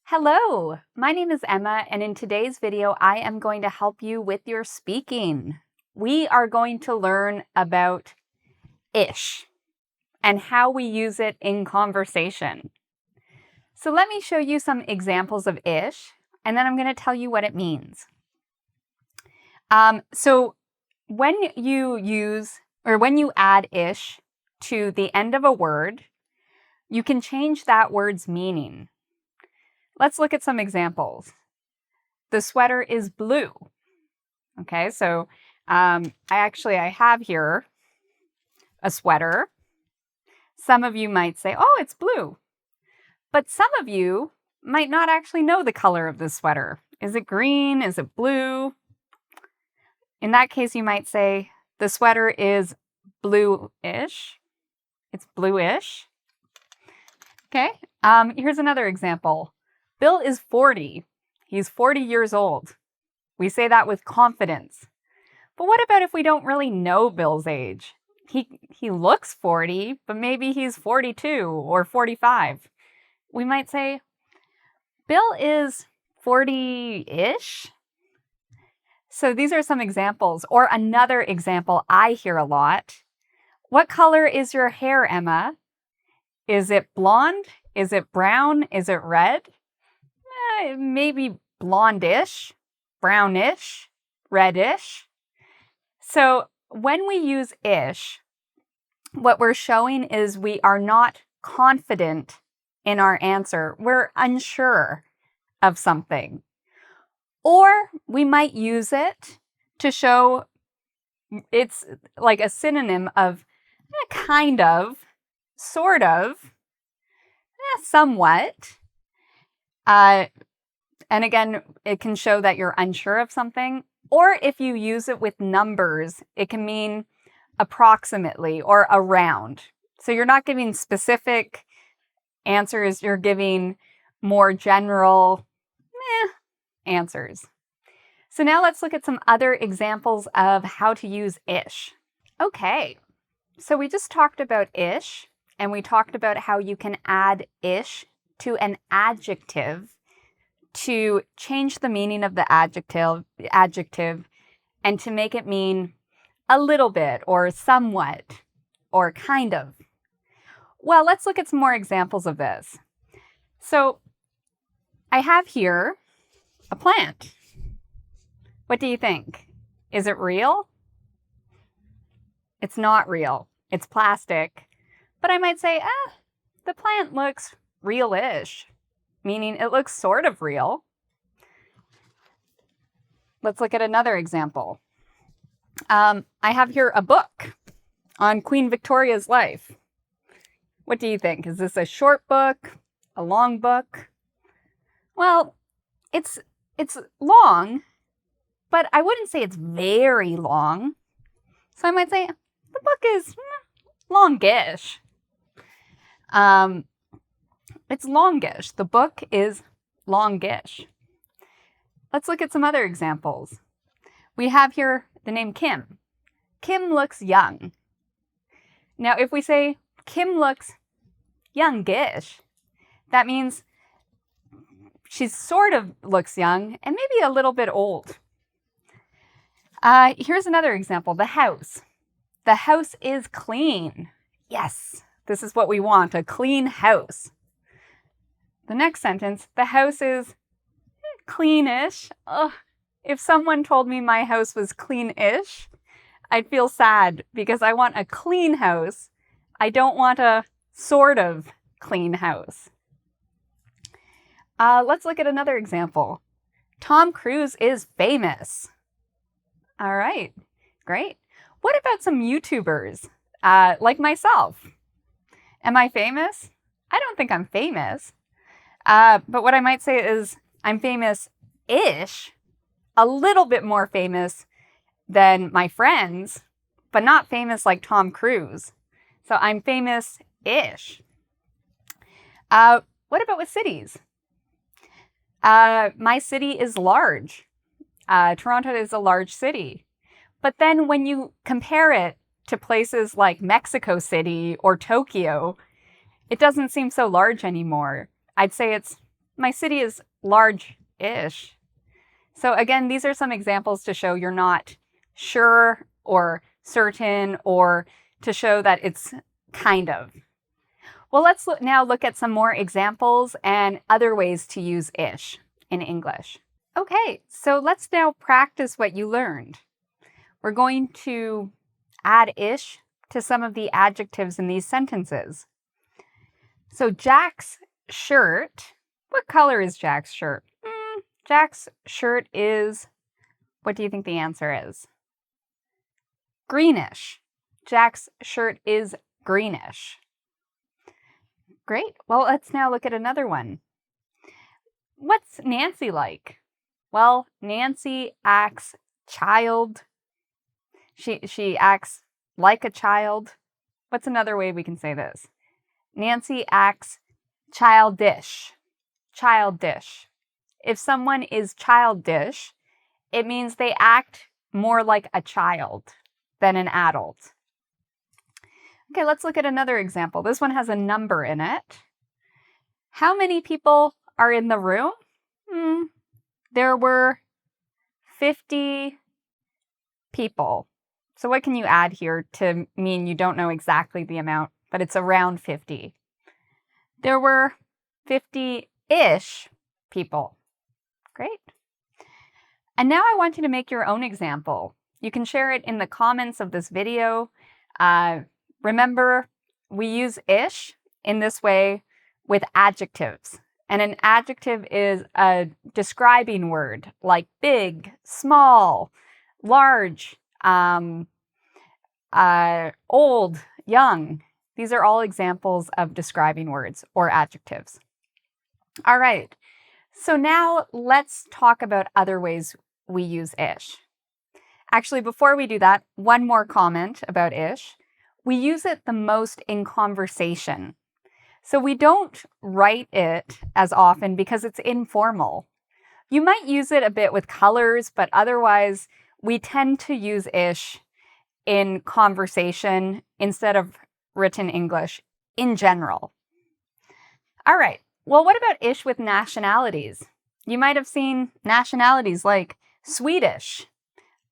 Hello, my name is Emma, and in today's video, I am going to help you with your speaking. We are going to learn about ish and how we use it in conversation. So let me show you some examples of ish, and then I'm going to tell you what it means. So when you add ish to the end of a word, you can change that word's meaning. Let's look at some examples. The sweater is blue. Okay, so I have here a sweater. Some of you might say, oh, it's blue. But some of you might not actually know the color of this sweater. Is it green? Is it blue? In that case, you might say the sweater is bluish. It's bluish. Okay, here's another example. Bill is 40. He's 40 years old. We say that with confidence. But what about if we don't really know Bill's age? He looks 40, but maybe he's 42 or 45. We might say, Bill is 40-ish. So these are some examples. Or another example I hear a lot. What color is your hair, Emma? Is it blonde? Is it brown? Is it red? Maybe blondish, brownish, reddish. So when we use ish, what we're showing is we are not confident in our answer. We're unsure of something. Or we might use it to show it's like a synonym of kind of, sort of, somewhat. And again, it can show that you're unsure of something. Or if you use it with numbers, it can mean approximately or around. So you're not giving specific answers, you're giving more general answers. So now let's look at some other examples of how to use ish. Okay, so we just talked about ish, and we talked about how you can add ish to an adjective to change the meaning of the adjective and to make it mean a little bit or somewhat or kind of. Well, let's look at some more examples of this. So I have here a plant. What do you think? Is it real? It's not real. It's plastic. But I might say, the plant looks real-ish, meaning it looks sort of real. Let's look at another example. I have here a book on Queen Victoria's life. What do you think? Is this a short book? A long book? Well, it's long, but I wouldn't say it's very long. So I might say the book is longish. It's longish. The book is longish. Let's look at some other examples. We have here the name Kim. Kim looks young. Now, if we say Kim looks youngish, that means she sort of looks young and maybe a little bit old. Here's another example, the house. The house is clean. Yes, this is what we want, a clean house. The next sentence, the house is cleanish. Ugh. If someone told me my house was cleanish, I'd feel sad because I want a clean house. I don't want a sort of clean house. Let's look at another example. Tom Cruise is famous. All right, great. What about some YouTubers like myself? Am I famous? I don't think I'm famous. But what I might say is I'm famous-ish, a little bit more famous than my friends, but not famous like Tom Cruise. So I'm famous-ish. What about with cities? My city is large. Toronto is a large city. But then when you compare it to places like Mexico City or Tokyo, it doesn't seem so large anymore. I'd say it's my city is large-ish. So again, these are some examples to show you're not sure or certain, or to show that it's kind of. Well, let's now look at some more examples and other ways to use ish in English. Okay, so let's now practice what you learned. We're going to add ish to some of the adjectives in these sentences. So Jack's shirt, what color is Jack's shirt? Jack's shirt is, what do you think the answer is? Greenish. Jack's shirt is greenish. Great. Well, let's now look at another one. What's Nancy like? Well, Nancy acts child. She acts like a child. What's another way we can say this? Nancy acts childish. Childish. If someone is childish, it means they act more like a child than an adult. Okay, let's look at another example. This one has a number in it. How many people are in the room? There were 50 people. So what can you add here to mean you don't know exactly the amount, but it's around 50? There were 50-ish people. Great. And now I want you to make your own example. You can share it in the comments of this video. Remember, we use ish in this way with adjectives. And an adjective is a describing word like big, small, large, old, young. These are all examples of describing words or adjectives. All right. So now let's talk about other ways we use ish. Actually, before we do that, one more comment about ish. We use it the most in conversation. So we don't write it as often because it's informal. You might use it a bit with colors, but otherwise we tend to use ish in conversation instead of written English in general. All right. Well, what about ish with nationalities? You might have seen nationalities like Swedish,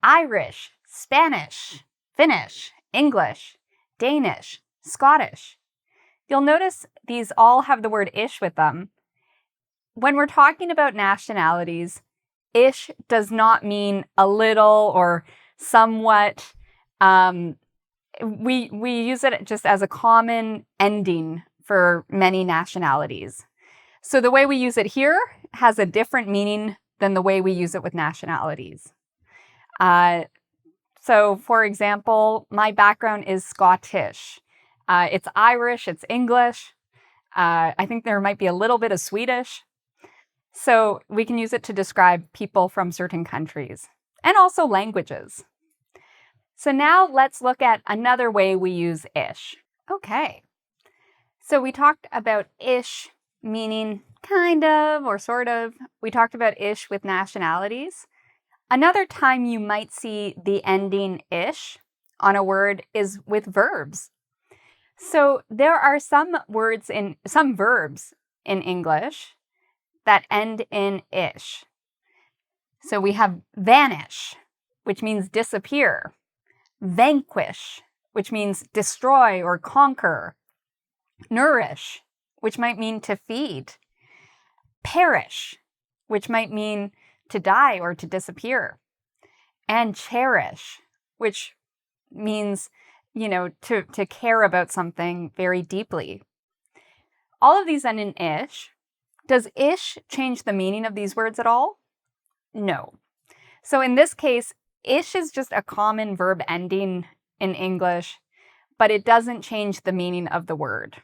Irish, Spanish, Finnish, English, Danish, Scottish. You'll notice these all have the word ish with them. When we're talking about nationalities, ish does not mean a little or somewhat. We use it just as a common ending for many nationalities. So the way we use it here has a different meaning than the way we use it with nationalities. So for example, my background is Scottish. It's Irish, it's English. I think there might be a little bit of Swedish. So we can use it to describe people from certain countries and also languages. So now let's look at another way we use ish. Okay. So we talked about ish meaning kind of or sort of. We talked about ish with nationalities. Another time you might see the ending ish on a word is with verbs. So there are some verbs in English that end in ish. So we have vanish, which means disappear. Vanquish, which means destroy or conquer. Nourish, which might mean to feed. Perish, which might mean to die or to disappear. And cherish, which means, to care about something very deeply. All of these end in ish. Does ish change the meaning of these words at all? No. So in this case, ish is just a common verb ending in English, but it doesn't change the meaning of the word.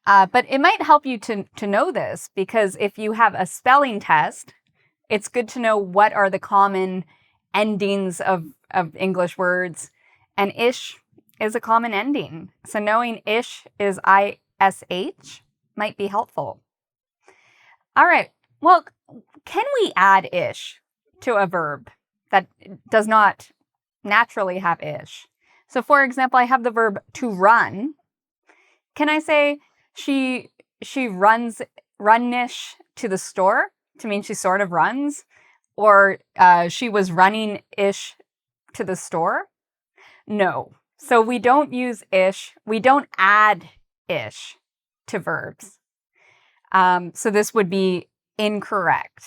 But it might help you to know this, because if you have a spelling test, it's good to know what are the common endings of English words. And ish is a common ending. So knowing ish is ISH might be helpful. All right. Well, can we add ish to a verb that does not naturally have ish? So for example, I have the verb to run. Can I say she runs run-ish to the store to mean she sort of runs, or she was running-ish to the store? No. So we don't use ish. We don't add ish to verbs. So this would be incorrect.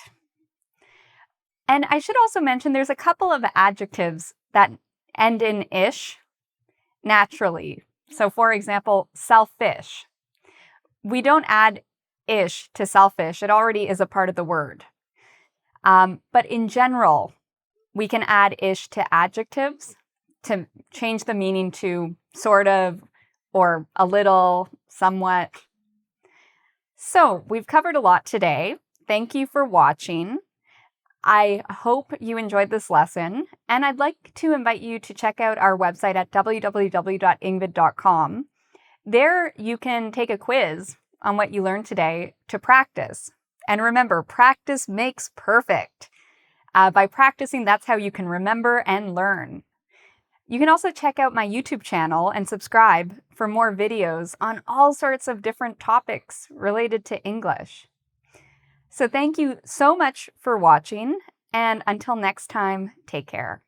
And I should also mention there's a couple of adjectives that end in ish naturally. So for example, selfish. We don't add ish to selfish. It already is a part of the word. But in general, we can add ish to adjectives to change the meaning to sort of, or a little, somewhat. So we've covered a lot today. Thank you for watching. I hope you enjoyed this lesson, and I'd like to invite you to check out our website at www.engvid.com. There you can take a quiz on what you learned today to practice. And remember, practice makes perfect. By practicing, that's how you can remember and learn. You can also check out my YouTube channel and subscribe for more videos on all sorts of different topics related to English. So thank you so much for watching, and until next time, take care.